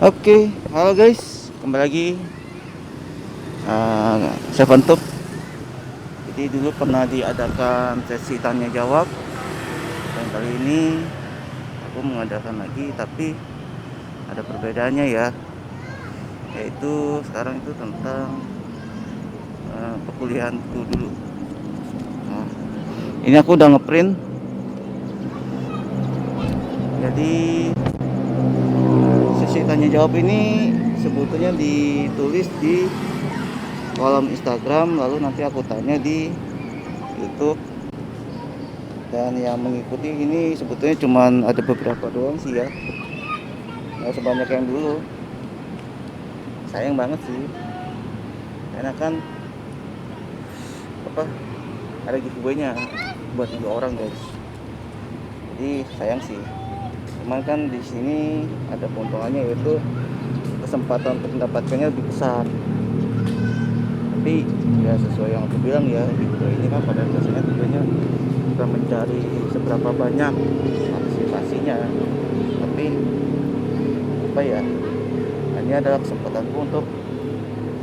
Oke, halo guys, kembali lagi saya Bentuk. Jadi dulu pernah diadakan sesi tanya jawab dan kali ini aku mengadakan lagi, tapi ada perbedaannya ya, yaitu sekarang itu tentang perkuliahanku dulu. Nah, ini aku udah ngeprint, jadi sesi tanya jawab ini sebetulnya ditulis di kolom Instagram, lalu nanti aku tanya di YouTube. Dan yang mengikuti ini sebetulnya cuma ada beberapa doang sih ya, nggak sebanyak yang dulu. Sayang banget sih, karena kan apa, ada giveaway-nya buat 3 orang guys. Jadi sayang sih, cuman kan di sini ada keuntungannya, yaitu kesempatan untuk mendapatkannya lebih besar. Tapi ya sesuai yang aku bilang ya, giveaway ini kan pada dasarnya tujuannya bukan mencari seberapa banyak partisipasinya, tapi apa ya, ini adalah kesempatanku untuk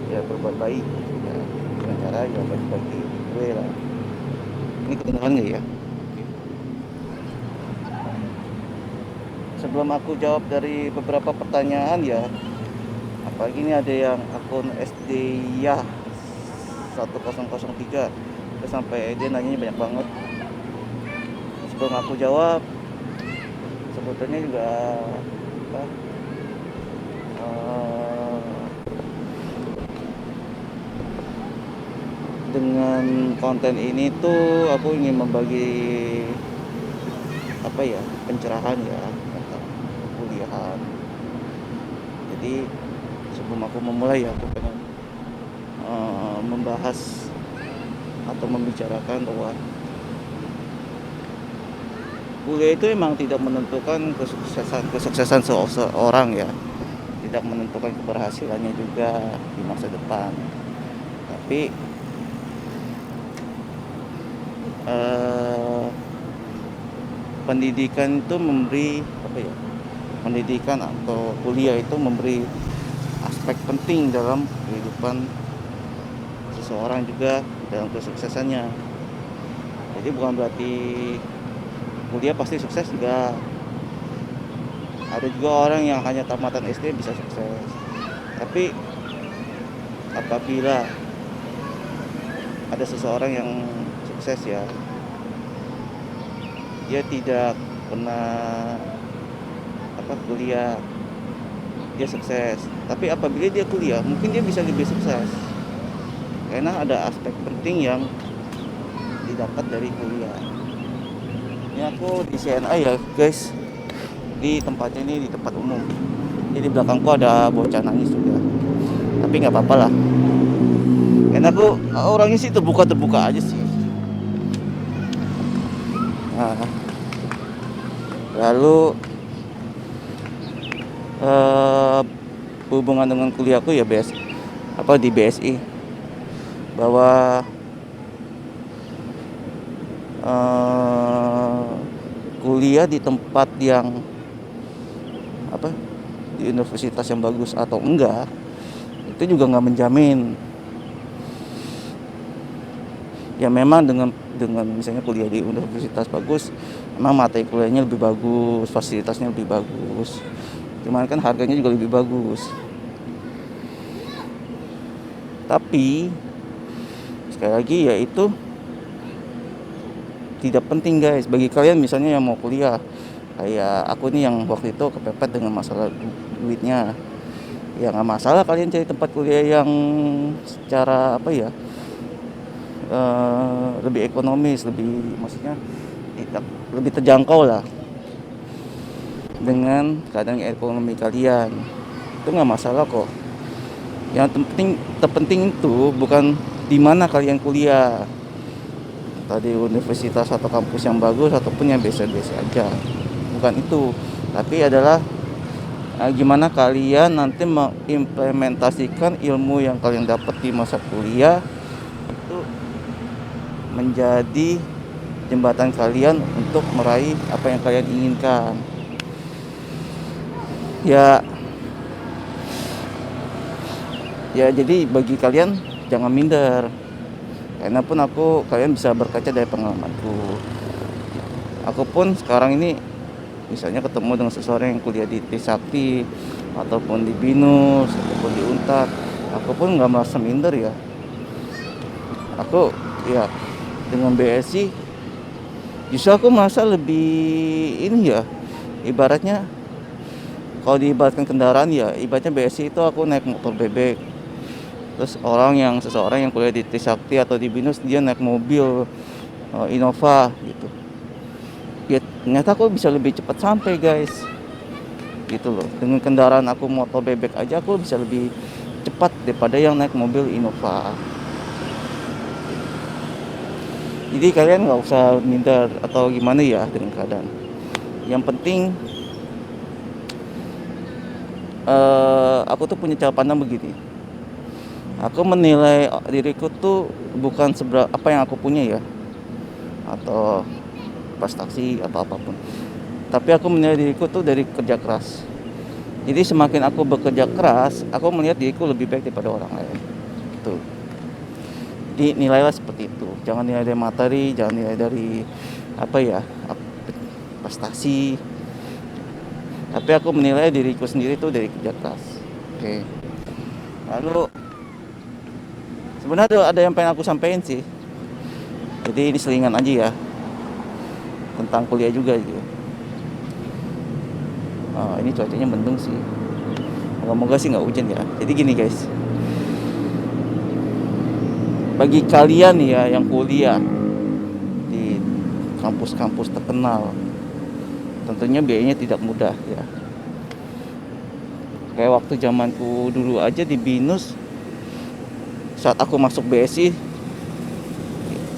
ya berbuat baik ya, dengan cara ya bagi-bagi gue lah. Ini kedengaran nggak ya? Sebelum aku jawab dari beberapa pertanyaan ya, apalagi ini ada yang akun SD ya 1003, terus sampai dia nanyanya banyak banget. Sebelum aku jawab, sebetulnya juga apa, eh, dengan konten ini tuh aku ingin membagi apa ya, pencerahan ya tentang perkuliahan. Jadi sebelum aku memulai ya, aku pengen membahas atau membicarakan bahwa kuliah itu emang tidak menentukan kesuksesan seseorang ya, tidak menentukan keberhasilannya juga di masa depan. Tapi eh, pendidikan itu memberi apa ya, pendidikan atau kuliah itu memberi aspek penting dalam kehidupan seseorang juga dalam kesuksesannya. Jadi bukan berarti kuliah pasti sukses juga. Ada juga orang yang hanya tamatan SD bisa sukses. Tapi apabila ada seseorang yang sukses ya, dia tidak pernah apa kuliah, dia sukses. Tapi apabila dia kuliah, mungkin dia bisa lebih sukses. Karena ada aspek penting yang didapat dari kuliah. Ini aku di CNA ya guys, di tempatnya ini di tempat umum. Jadi di belakangku ada bocah nangis juga, tapi nggak apa-apa lah. Karena aku orangnya sih terbuka aja sih. Nah, lalu eh, hubungan dengan kuliahku ya apa di BSI, bahwa kuliah di tempat yang apa, di universitas yang bagus atau enggak, itu juga nggak menjamin. Ya memang dengan misalnya kuliah di universitas bagus, memang materi kuliahnya lebih bagus, fasilitasnya lebih bagus, cuman kan harganya juga lebih bagus. Tapi sekali lagi ya, itu tidak penting guys. Bagi kalian misalnya yang mau kuliah, kayak aku nih yang waktu itu kepepet dengan masalah duitnya, ya nggak masalah kalian cari tempat kuliah yang secara apa ya, lebih ekonomis, lebih maksudnya tidak, lebih terjangkau lah dengan keadaan ekonomi kalian. Itu nggak masalah kok. Yang terpenting itu bukan di mana kalian kuliah, tadi universitas atau kampus yang bagus ataupun yang biasa-biasa aja, bukan itu. Tapi adalah gimana kalian nanti mengimplementasikan ilmu yang kalian dapat di masa kuliah itu menjadi jembatan kalian untuk meraih apa yang kalian inginkan. Ya Ya jadi bagi kalian jangan minder. Karena pun kalian bisa berkaca dari pengalamanku. Aku pun sekarang ini misalnya ketemu dengan seseorang yang kuliah di Trisakti ataupun di Binus ataupun di Untar, aku pun nggak merasa minder ya. Aku ya dengan BSI justru aku merasa lebih ini ya, ibaratnya kalau diibaratkan kendaraan ya, ibaratnya BSI itu aku naik motor bebek, terus seseorang yang kuliah di Trisakti atau di Binus dia naik mobil Innova gitu. Ya ternyata aku bisa lebih cepat sampai guys, gitu loh. Dengan kendaraan aku motor bebek aja aku bisa lebih cepat daripada yang naik mobil Innova. Jadi kalian nggak usah minder atau gimana ya dengan keadaan. Yang penting aku tuh punya cara pandang begini. Aku menilai diriku tuh bukan seberapa apa yang aku punya ya, atau prestasi atau apapun. Tapi aku menilai diriku tuh dari kerja keras. Jadi semakin aku bekerja keras, aku melihat diriku lebih baik daripada orang lain. Tuh. Jadi nilailah seperti itu. Jangan nilai dari materi, jangan nilai dari apa ya, prestasi. Tapi aku menilai diriku sendiri tuh dari kerja keras. Oke. Lalu sebenarnya ada yang pengen aku sampaikan sih. Jadi ini selingan aja ya, tentang kuliah juga gitu. Ini cuacanya mendung sih. Moga-moga sih nggak hujan ya. Jadi gini guys, bagi kalian ya yang kuliah di kampus-kampus terkenal, tentunya biayanya tidak mudah ya. Kayak waktu zamanku dulu aja di Binus, saat aku masuk BSI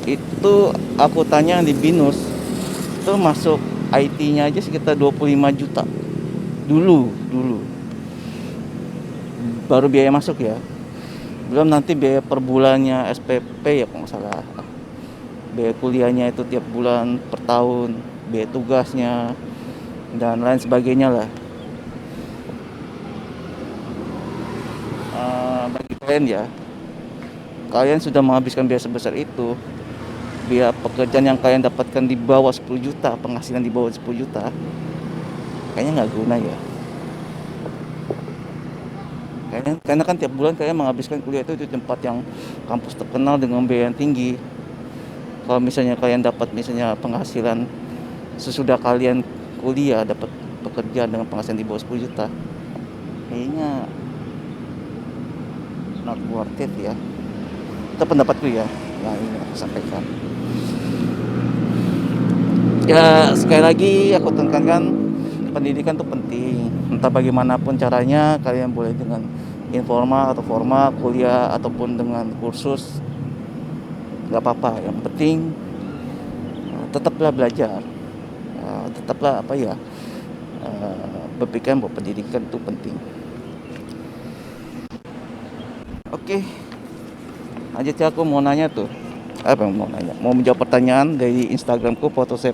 itu aku tanya di Binus itu masuk IT-nya aja sekitar 25 juta dulu baru biaya masuk ya, belum nanti biaya per bulannya SPP ya kalau nggak salah, biaya kuliahnya itu tiap bulan per tahun, biaya tugasnya dan lain sebagainya lah. Bagi kalian ya, kalian sudah menghabiskan biaya sebesar itu, biaya pekerjaan yang kalian dapatkan di bawah 10 juta, penghasilan di bawah 10 juta, kayaknya nggak guna ya. Karena kan tiap bulan kalian menghabiskan kuliah itu di tempat yang kampus terkenal dengan biaya yang tinggi. Kalau misalnya kalian dapat misalnya penghasilan sesudah kalian kuliah dapat pekerjaan dengan penghasilan di bawah 10 juta, kayaknya not worth it ya. Itu pendapatku ya, yang ingin aku sampaikan. Ya sekali lagi aku tekankan, pendidikan itu penting. Entah bagaimanapun caranya, kalian boleh dengan informal atau formal, kuliah ataupun dengan kursus, nggak apa-apa. Yang penting tetaplah belajar, tetaplah berpikir bahwa pendidikan itu penting. Oke, lanjut ya, aku mau nanya tuh. Mau menjawab pertanyaan dari Instagramku Foto7.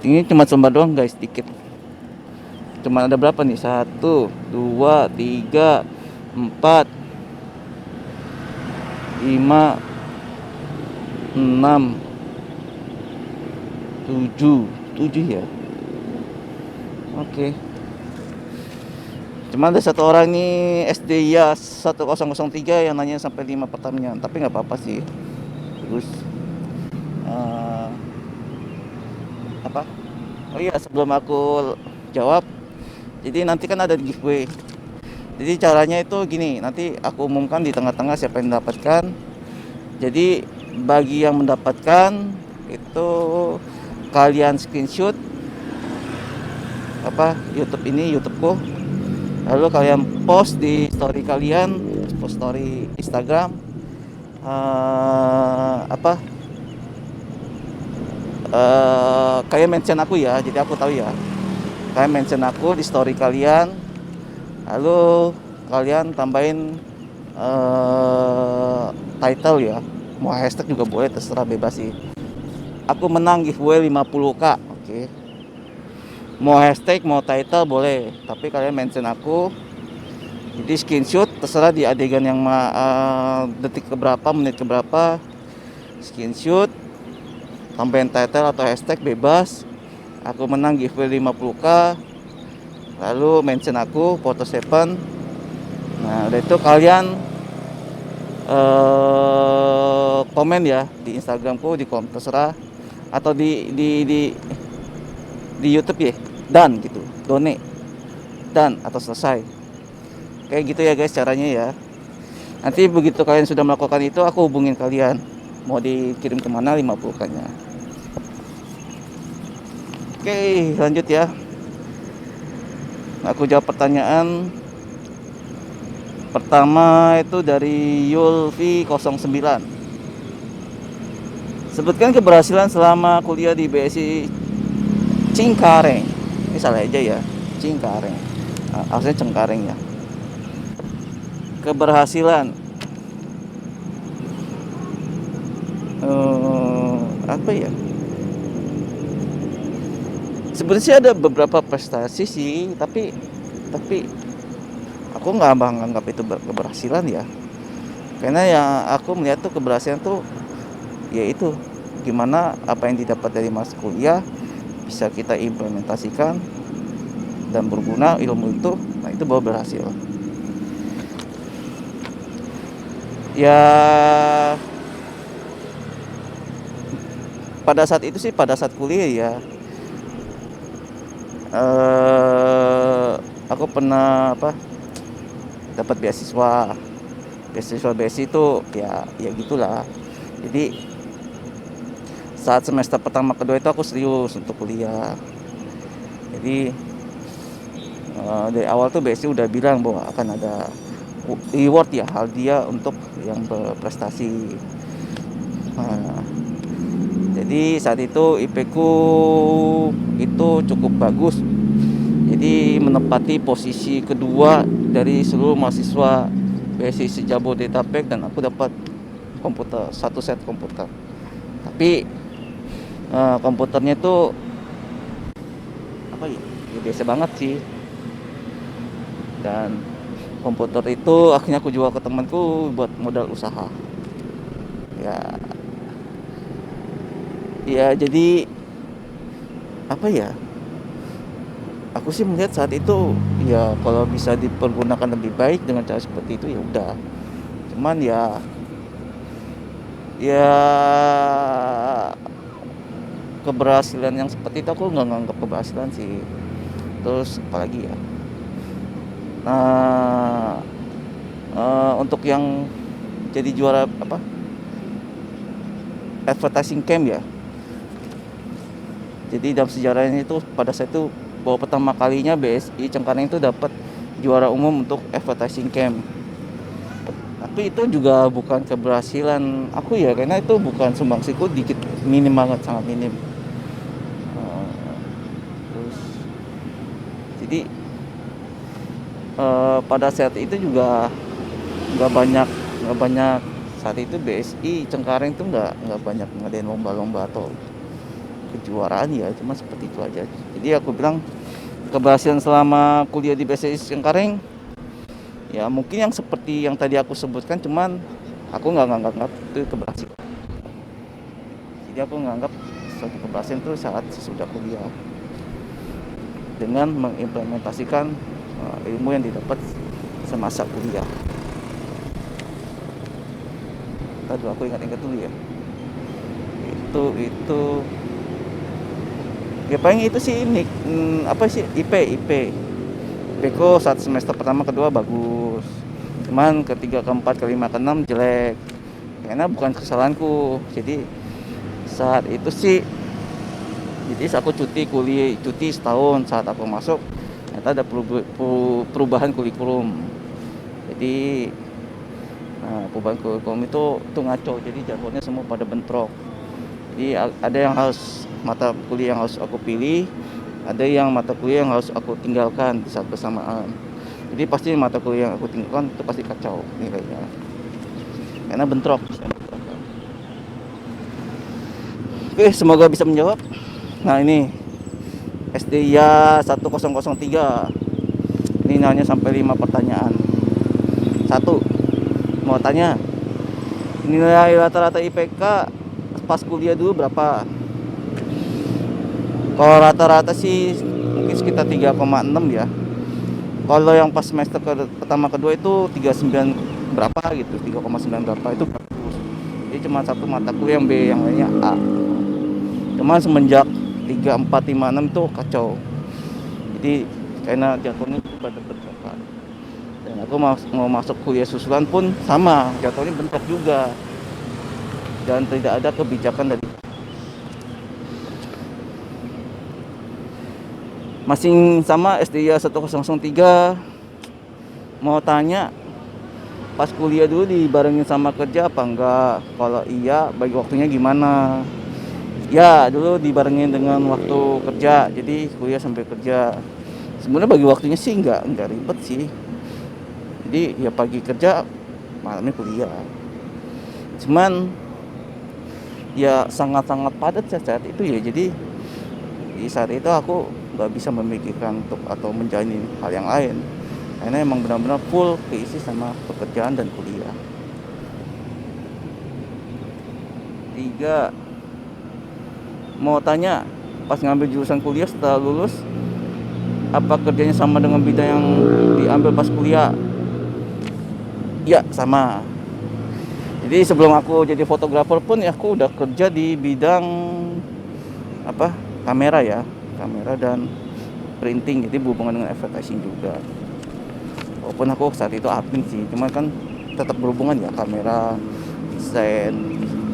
Ini cuma sembah doang guys, dikit. Cuma ada berapa nih? 1, 2, 3, 4, 5, 6, 7 ya. Oke. Cuma ada satu orang nih SD ya 1003 yang nanya sampai 5 pertanyaan, tapi nggak apa-apa sih. Terus oh iya, sebelum aku jawab, jadi nanti kan ada giveaway. Jadi caranya itu gini, nanti aku umumkan di tengah-tengah siapa yang mendapatkan. Jadi bagi yang mendapatkan itu kalian screenshot YouTubeku, lalu kalian post di story kalian, post story Instagram, kalian mention aku ya, jadi aku tahu ya. Kalian mention aku di story kalian, lalu kalian tambahin title ya, mau hashtag juga boleh, terserah, bebas sih. Aku menang giveaway 50k, oke. Mau hashtag mau title boleh, tapi kalian mention aku Jadi screenshot terserah di adegan yang detik keberapa, menit keberapa, screenshot, tambahin title atau hashtag bebas. Aku menang giveaway 50k. Lalu mention aku foto Seven. Nah, udah itu kalian komen ya di Instagramku, di komen terserah, atau di YouTube ya, dan gitu, donate dan atau selesai. Kayak gitu ya guys caranya ya. Nanti begitu kalian sudah melakukan itu, aku hubungin kalian mau dikirim kemana 50k nya. Oke, lanjut ya. Aku jawab pertanyaan pertama itu dari Yulvi 09. Sebutkan keberhasilan selama kuliah di BSI Cengkareng. Ini salah aja ya, Cengkareng. Harusnya Cengkareng ya. Keberhasilan apa ya? Sebenarnya sih ada beberapa prestasi sih, tapi aku nggak menganggap itu keberhasilan ya. Karena yang aku melihat tuh keberhasilan tuh yaitu gimana apa yang didapat dari masa kuliah bisa kita implementasikan dan berguna ilmu itu. Nah, itu baru berhasil. Ya pada saat itu sih, pada saat kuliah ya, aku pernah dapat beasiswa BSI itu ya gitulah. Jadi saat semester pertama kedua itu aku serius untuk kuliah. Jadi dari awal tuh BSI udah bilang bahwa akan ada reward ya, hadiah untuk yang berprestasi. Jadi saat itu IP ku itu cukup bagus. Jadi menempati posisi kedua dari seluruh mahasiswa BSI se-Jabodetabek, dan aku dapat komputer, 1 set komputer. Tapi komputernya itu apa ya? Ya biasa banget sih. Dan komputer itu akhirnya aku jual ke temanku buat modal usaha. Ya jadi apa ya? Aku sih melihat saat itu ya kalau bisa dipergunakan lebih baik dengan cara seperti itu ya udah. Cuman ya keberhasilan yang seperti itu aku nggak nganggap keberhasilan sih. Terus apalagi ya, nah untuk yang jadi juara advertising camp ya, jadi dalam sejarahnya itu pada saat itu bahwa pertama kalinya BSI Cengkareng itu dapat juara umum untuk advertising camp. Tapi itu juga bukan keberhasilan aku ya, karena itu bukan sumbangsiku, dikit, minim banget, sangat minim. Terus jadi pada saat itu juga nggak banyak saat itu BSI Cengkareng itu nggak banyak ngadain lomba-lomba atau kejuaraan ya, cuma seperti itu aja. Jadi aku bilang keberhasilan selama kuliah di BSI Cengkareng ya mungkin yang seperti yang tadi aku sebutkan, cuman aku nggak nganggap itu keberhasilan. Jadi aku nganggap suatu keberhasilan itu saat sesudah kuliah dengan mengimplementasikan ilmu yang didapat semasa kuliah. Tadi aku ingat-ingat dulu ya. Itu ya paling itu sih ini IP ku saat semester pertama kedua bagus, cuman ketiga keempat kelima keenam jelek, karena bukan kesalahanku. Jadi saat itu sih, jadi aku cuti setahun. Saat aku masuk ternyata ada perubahan kurikulum. Jadi perubahan kurikulum itu ngaco, jadi jadwalnya semua pada bentrok. Jadi ada yang harus mata kuliah yang harus aku pilih, ada yang mata kuliah yang harus aku tinggalkan di saat bersamaan. Jadi pasti mata kuliah yang aku tinggalkan itu pasti kacau nilainya, karena bentrok. Oke, semoga bisa menjawab. Nah ini SDIA 1003, ini nanya sampai 5 pertanyaan. Satu, mau tanya, nilai rata-rata IPK pas kuliah dulu berapa? Kalau rata-rata sih mungkin sekitar 3,6 ya. Kalau yang pas semester pertama kedua itu 39 berapa gitu, 3,9 berapa itu bagus. Jadi cuma satu mata kuliah yang B, yang lainnya A. Cuman semenjak 3, 4, 5, 6 itu kacau. Jadi karena jadwalnya bentrok kan. Dan aku mau masuk kuliah susulan pun sama, jadwalnya bentrok juga. Dan tidak ada kebijakan dari masing sama SDIA 103. Mau tanya, pas kuliah dulu dibarengin sama kerja apa enggak? Kalau iya, bagi waktunya gimana? Ya, dulu dibarengin dengan waktu kerja, jadi kuliah sampai kerja. Sebenarnya bagi waktunya sih enggak ribet sih. Jadi ya pagi kerja, malamnya kuliah. Cuman ya sangat-sangat padat saat itu ya. Jadi di saat itu aku nggak bisa memikirkan untuk atau menjalani hal yang lain, karena emang benar-benar full keisi sama pekerjaan dan kuliah. 3, mau tanya, pas ngambil jurusan kuliah setelah lulus, apa kerjanya sama dengan bidang yang diambil pas kuliah? Ya, sama. Jadi sebelum aku jadi fotografer pun ya aku udah kerja di bidang apa, kamera dan printing, jadi berhubungan dengan advertising juga. Walaupun aku saat itu admin sih, cuma kan tetap berhubungan ya, kamera, desain,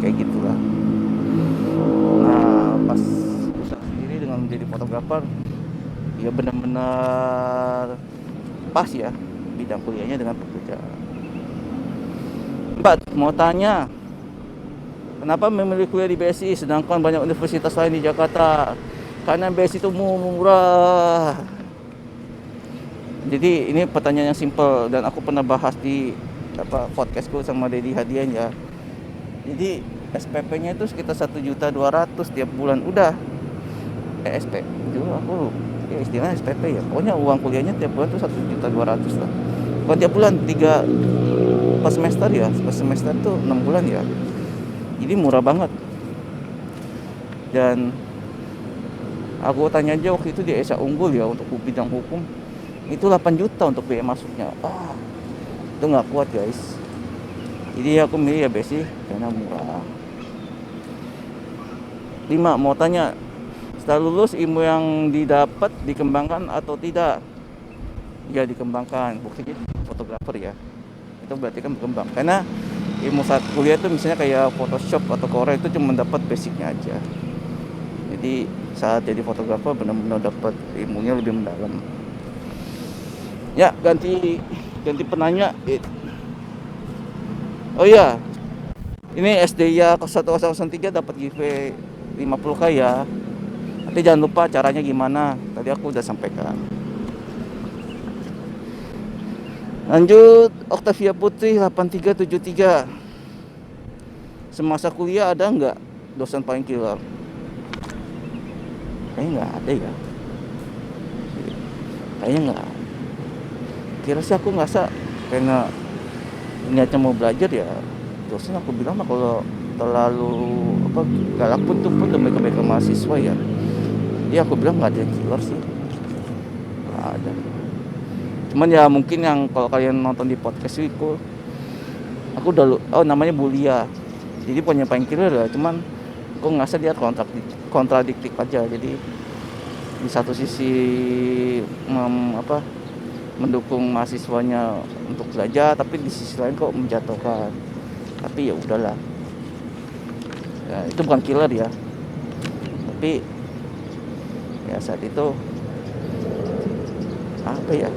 kayak gitulah. Nah, pas usaha sendiri dengan menjadi fotografer, ya benar-benar pas ya bidang kuliahnya dengan pekerjaan. 4, mau tanya, kenapa memilih kuliah di BSI sedangkan banyak universitas lain di Jakarta? Karena BSI itu murah. Jadi ini pertanyaan yang simple dan aku pernah bahas di podcastku sama Dedi Hadian ya. Jadi SPP-nya itu sekitar 1.200.000 tiap bulan udah. SP dulu aku ya istilahnya SPP ya. Pokoknya uang kuliahnya tiap bulan tuh 1.200.000 lah. Bukan tiap bulan, 3 pas semester ya. Pas semester tuh 6 bulan ya. Jadi murah banget. Dan aku tanya aja waktu itu di ESA Unggul ya untuk bidang hukum, itu 8 juta untuk biaya masuknya. Itu nggak kuat guys. Jadi aku milih ya BSI karena murah. 5, mau tanya, setelah lulus ilmu yang didapat dikembangkan atau tidak? Ya dikembangkan, buktinya fotografer ya. Itu berarti kan berkembang. Karena ilmu saat kuliah itu misalnya kayak Photoshop atau Corel itu cuma dapat basicnya aja. Jadi saat jadi fotografer benar-benar dapat ilmunya lebih mendalam. Ya, ganti penanya. Oh iya, ini SDIA 103 dapat giveaway 50k ya. Nanti jangan lupa caranya gimana, tadi aku udah sampaikan. Lanjut, Octavia Putri 8373. Semasa kuliah ada nggak dosen paling killer? Kayaknya nggak ada ya. Kayaknya nggak. Kira sih aku ngerasa karena niatnya mau belajar ya, dosen aku bilang mah kalau terlalu galak pun tuh pun demi kebaikan mahasiswa ya. Iya aku bilang nggak ada yang killer sih, nggak ada. Cuman ya mungkin yang kalau kalian nonton di podcast itu, aku udah namanya Bulia. Jadi punya paling killer ya, cuman aku ngerasa dia kontradiktif aja. Jadi di satu sisi mendukung mahasiswanya untuk belajar, tapi di sisi lain kok menjatuhkan. Tapi ya udahlah. Ya, itu bukan killer ya. Tapi ya saat itu apa ya?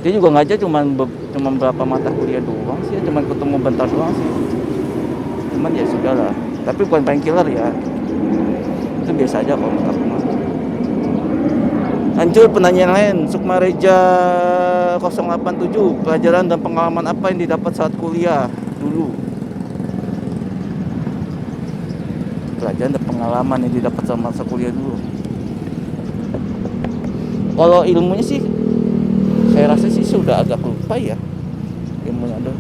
Dia juga ngajar cuma berapa mata kuliah doang sih, cuma ketemu bentar doang sih. Cuman ya sudahlah. Tapi bukan paling killer ya. Itu biasa aja kalau menurut aku mah. Lanjut penanyaan lain, Sukma Reja 087, pelajaran dan pengalaman apa yang didapat saat kuliah dulu? Pelajaran dan pengalaman yang didapat sama masa kuliah dulu. Kalau ilmunya sih saya rasa sih sudah agak lupa ya. ilmunya tuh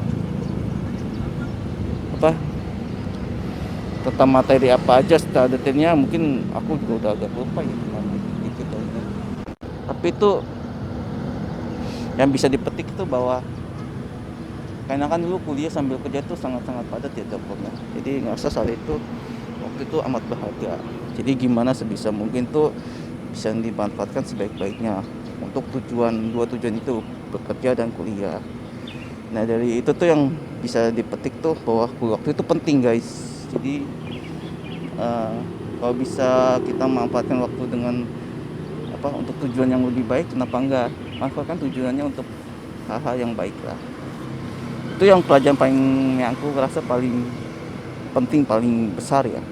apa tentang materi apa aja setelah detailnya mungkin aku juga udah agak lupa ya dikit aja. Tapi itu yang bisa dipetik itu bahwa karena kan dulu kuliah sambil kerja tuh sangat-sangat padat ya dapurnya. Jadi ngerasa saat itu waktu itu amat berharga. Jadi gimana sebisa mungkin tuh bisa dimanfaatkan sebaik-baiknya untuk dua tujuan itu, bekerja dan kuliah. Nah dari itu tuh yang bisa dipetik tuh bahwa waktu itu penting guys. Jadi kalau bisa kita manfaatkan waktu dengan untuk tujuan yang lebih baik, kenapa enggak manfaatkan tujuannya untuk hal-hal yang baik lah. Itu yang pelajaran yang aku rasa paling penting, paling besar ya,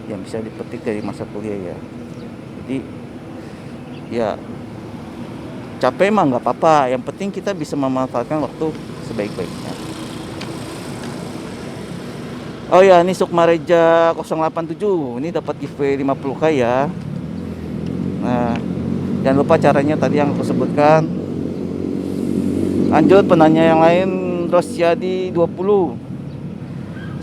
yang bisa dipetik dari masa kuliah ya. Jadi ya capek mah nggak apa-apa, yang penting kita bisa memanfaatkan waktu sebaik-baiknya. Oh ya, ini Sukmareja 087 ini dapat giveaway 50k ya. Nah jangan lupa caranya tadi yang aku sebutkan. Lanjut penanya yang lain, Rosyadi 20.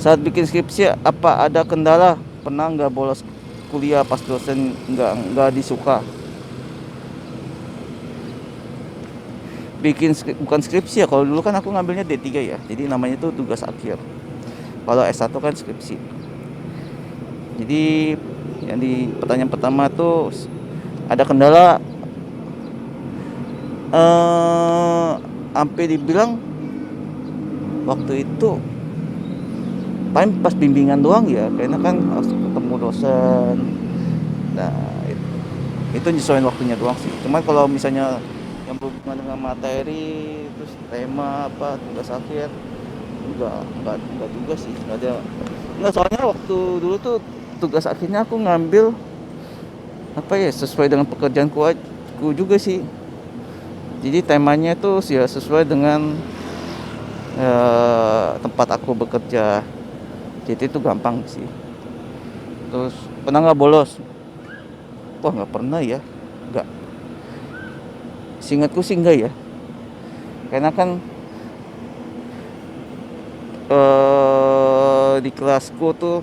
Saat bikin skripsi apa ada kendala? Pernah nggak bolos kuliah pas dosen nggak disuka? Bikin bukan skripsi ya, kalau dulu kan aku ngambilnya D3 ya, jadi namanya itu tugas akhir. Kalau S1 kan skripsi. Jadi yang di pertanyaan pertama tuh ada kendala, sampai dibilang waktu itu paling pas bimbingan doang ya, karena kan harus ketemu dosen. Nah itu nyesuaiin waktunya doang sih. Cuman kalau misalnya yang berhubungan dengan materi terus tema tugas akhir enggak juga sih, enggak soalnya waktu dulu tuh tugas akhirnya aku ngambil sesuai dengan pekerjaanku juga sih. Jadi temanya tuh ya sesuai dengan tempat aku bekerja, jadi itu gampang sih. Terus pernah nggak bolos? Wah nggak pernah ya, nggak. Seingatku sih enggak ya, karena kan di kelasku tuh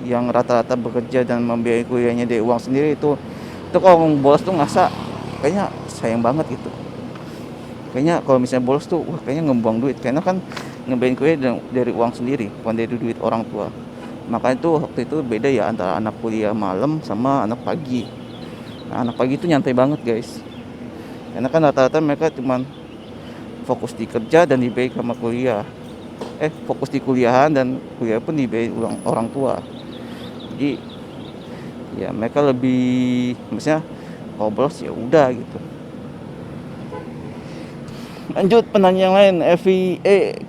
yang rata-rata bekerja dan membiayai kuliahnya dari uang sendiri itu kalau bolos tuh ngerasa kayaknya sayang banget gitu. Kayaknya kalau misalnya bolos tuh kayaknya ngebuang duit, karena kan ngebiayain kuliah dari uang sendiri, bukan dari duit orang tua. Makanya tuh waktu itu beda ya antara anak kuliah malam sama anak pagi. Nah, anak pagi itu nyantai banget guys, karena kan rata-rata mereka cuman fokus di kerja dan dibiayai sama kuliah. Fokus di kuliahan dan kuliah pun dibiayai orang tua. Jadi ya mereka lebih, maksudnya kalau bolos ya udah gitu. Lanjut penanya yang lain, Evi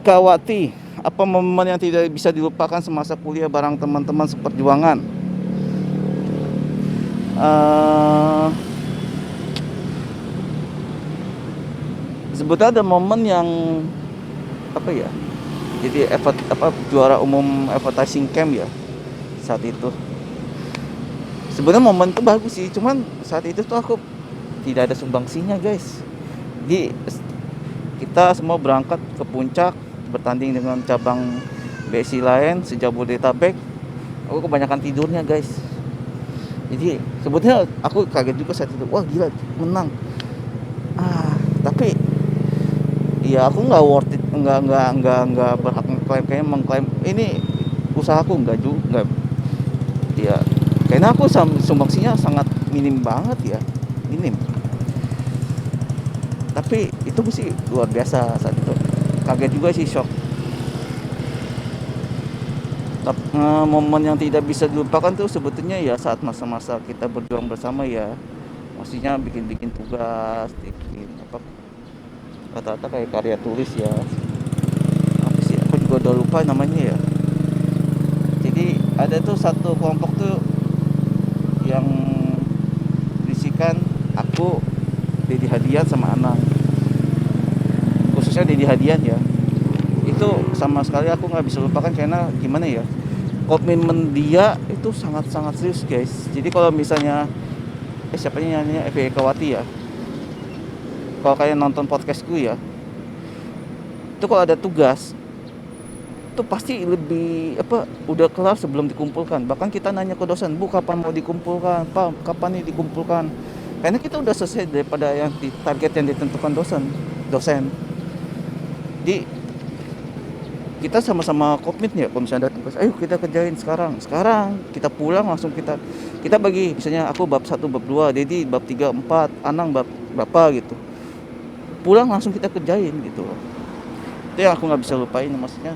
Kawati, apa momen yang tidak bisa dilupakan semasa kuliah bareng teman-teman seperjuangan? Sebetulnya ada momen yang jadi juara umum advertising camp ya saat itu. Sebenarnya momen itu bagus sih, cuman saat itu tuh aku tidak ada sumbangsinya guys. Jadi kita semua berangkat ke puncak bertanding dengan cabang BSI lain se-Jabodetabek. Aku kebanyakan tidurnya guys. Jadi sebetulnya aku kaget juga saat itu, wah gila menang. Tapi ya aku nggak worth it, nggak berhak mengklaim ini usahaku, nggak juga ya, karena aku sumbangsinya sangat minim banget ya, minim. Tapi itu sih luar biasa saat itu, kaget juga sih, shock. Momen yang tidak bisa dilupakan tuh sebetulnya ya saat masa-masa kita berjuang bersama ya, maksudnya bikin tugas, rata-rata kayak karya tulis ya, apa sih aku juga udah lupa namanya ya. Jadi ada tuh satu kelompok tuh yang berisikan aku, Dedi Hadian sama Anang, khususnya Dedi Hadian ya. Itu sama sekali aku nggak bisa lupakan, karena gimana ya, komitmen dia itu sangat-sangat serius guys. Jadi kalau misalnya siapa nyanyinya, Evi Kawati ya, kalau kalian nonton podcastku ya, itu kalau ada tugas itu pasti lebih udah kelar sebelum dikumpulkan. Bahkan kita nanya ke dosen, Bu kapan mau dikumpulkan, Pak kapan nih dikumpulkan, karena kita udah selesai daripada yang target yang ditentukan dosen. Jadi kita sama-sama komit ya, kalau misalnya ada tugas, ayo kita kerjain sekarang kita pulang langsung kita bagi, misalnya aku bab 1 bab 2, Dedi bab 3 4, Anang bab berapa gitu, pulang langsung kita kerjain gitu. Itu yang aku nggak bisa lupain, maksudnya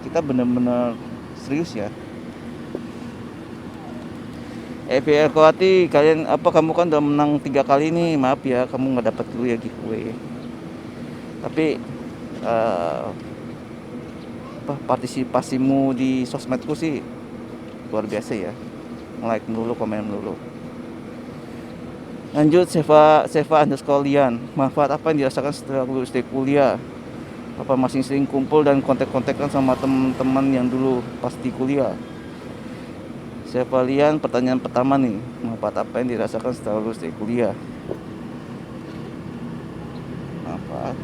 kita bener-bener serius ya. Kuati kalian kamu kan udah menang 3 kali nih, maaf ya kamu nggak dapat dulu ya giveaway, tapi partisipasimu di sosmedku sih luar biasa ya, like melulu, komen melulu. Lanjut, Seva_Lian, manfaat apa yang dirasakan setelah lulus dari kuliah? Apa masih sering kumpul dan kontak-kontakan sama teman-teman yang dulu pas di kuliah? Seva_Lian, pertanyaan pertama nih, manfaat apa yang dirasakan setelah lulus dari kuliah? Manfaat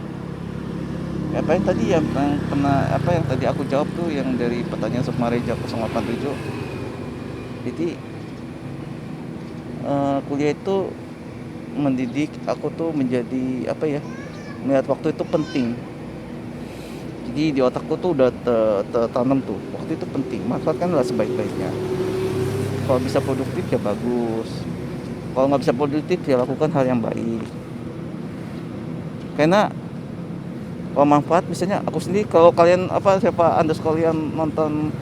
apa yang tadi yang pernah yang tadi aku jawab tuh, yang dari pertanyaan Sukmareja 087. Jadi kuliah itu mendidik aku tuh menjadi melihat waktu itu penting. Jadi di otakku tuh udah tertanam tuh, waktu itu penting, manfaatkanlah sebaik-baiknya. Kalau bisa produktif ya bagus, kalau nggak bisa produktif ya lakukan hal yang baik. Karena kalau manfaat, misalnya aku sendiri, kalau kalian siapa anda sekalian nonton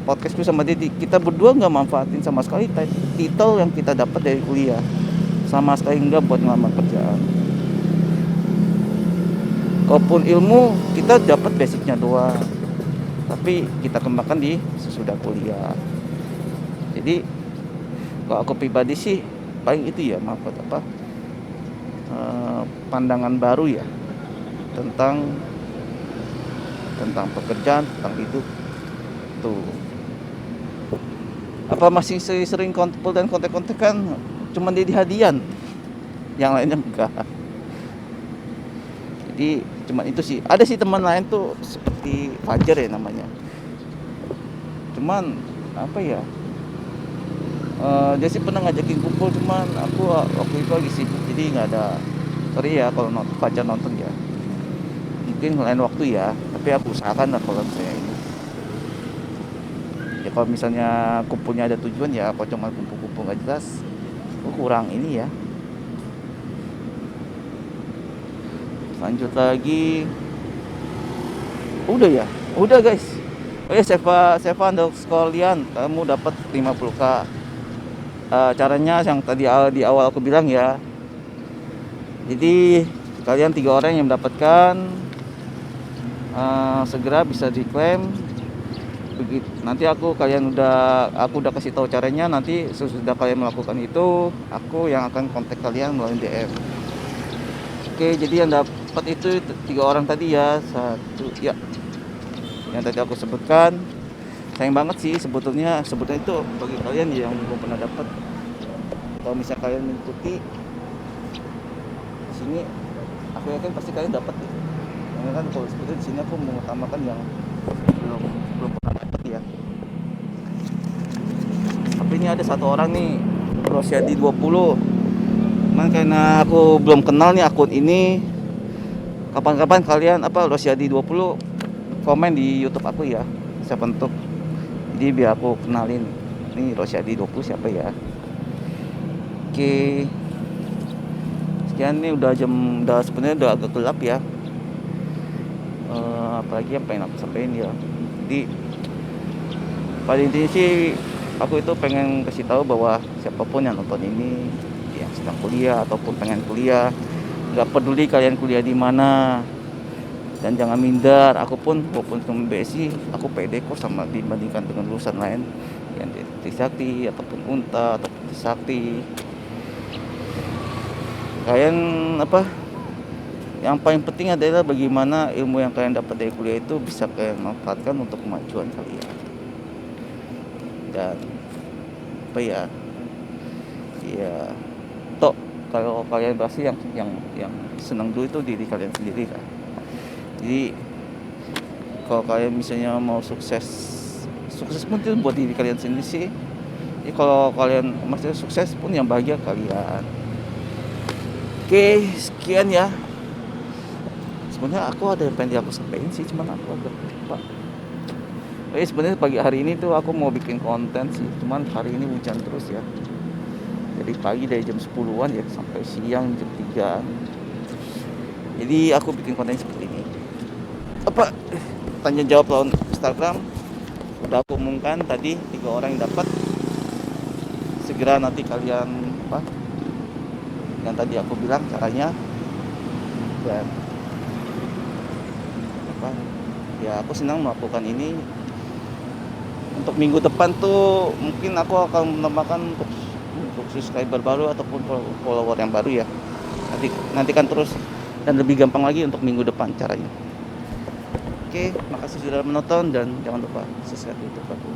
podcastku sama Dedi, kita berdua nggak manfaatin sama sekali titel yang kita dapat dari kuliah, sama sekali nggak buat ngelamar kerjaan. Kalaupun ilmu kita dapat basicnya doang, tapi kita kembangkan di sesudah kuliah. Jadi kalau aku pribadi sih paling itu ya, manfaat pandangan baru ya tentang pekerjaan, tentang hidup tuh. Apa masih sering kumpul dan kontak-kontak kan cuma Dedi Hadian, yang lainnya enggak. Jadi cuma itu sih. Ada sih teman lain tuh seperti Fajar ya namanya, cuman dia sih pernah ngajakin kumpul, cuman aku waktu itu lagi sibuk, jadi nggak ada. Sorry ya kalau Fajar nonton ya, mungkin lain waktu ya, tapi aku usahakan lah kalau saya ini ya, kalau misalnya kumpulnya ada tujuan ya, kalau cuma kumpul-kumpul nggak jelas aku kurang ini ya. Lanjut lagi, udah guys. Oh ya, Seva_Lian, kamu dapat 50k. Caranya yang tadi di awal aku bilang ya, jadi kalian 3 orang yang mendapatkan segera bisa diklaim. Begitu nanti aku udah kasih tahu caranya. Nanti sesudah kalian melakukan itu, aku yang akan kontak kalian melalui DM. Oke, jadi yang dapat itu 3 orang tadi ya, satu ya yang tadi aku sebutkan. Sayang banget sih sebetulnya itu bagi kalian yang belum pernah dapat. Kalau misalnya kalian mengikuti di sini, aku yakin pasti kalian dapat gitu. Karena kan kalau seperti di sini aku mengutamakan yang belum pernah dapat ya. Tapi ini ada satu orang nih, Rosyadi 20. Cuman karena aku belum kenal nih akun ini, kapan-kapan kalian Rosyadi 20 komen di YouTube aku ya, saya bentuk. Jadi biar aku kenalin nih Rosyadi 20 siapa ya. Oke, sekian nih, sebenarnya udah agak gelap ya. Apalagi yang pengen aku sampaikan ya. Jadi pada intinya sih aku itu pengen kasih tahu bahwa siapapun yang nonton ini, yang sedang kuliah ataupun pengen kuliah, nggak peduli kalian kuliah di mana, dan jangan minder. Aku pun walaupun cuma BSI, aku pede kok sama dibandingkan dengan lulusan lain yang di Trisakti ataupun Unta ataupun Trisakti. Kalian yang paling penting adalah bagaimana ilmu yang kalian dapat dari kuliah itu bisa kalian manfaatkan untuk kemajuan kalian. Dan toh kalau kalian pasti yang senang dulu itu diri kalian sendiri kan. Jadi kalau kalian misalnya mau sukses pun itu buat diri kalian sendiri sih. Jadi kalau kalian maksudnya sukses pun yang bahagia kalian. Oke, sekian ya. Sebenarnya aku ada yang pengen aku sampaikan sih, cuman aku agak lupa. Sebenarnya pagi hari ini tuh aku mau bikin konten sih, cuman hari ini hujan terus ya. Jadi pagi dari jam 10-an ya sampai siang jam 3. Jadi aku bikin konten seperti ini. Tanya jawab lawan Instagram udah aku umumkan tadi 3 orang yang dapat. Segera nanti kalian yang tadi aku bilang caranya, dan ya aku senang melakukan ini. Untuk minggu depan tuh mungkin aku akan menambahkan untuk subscriber baru ataupun follower yang baru ya. Nanti kan terus dan lebih gampang lagi untuk minggu depan caranya. Oke, makasih sudah menonton dan jangan lupa subscribe YouTube aku.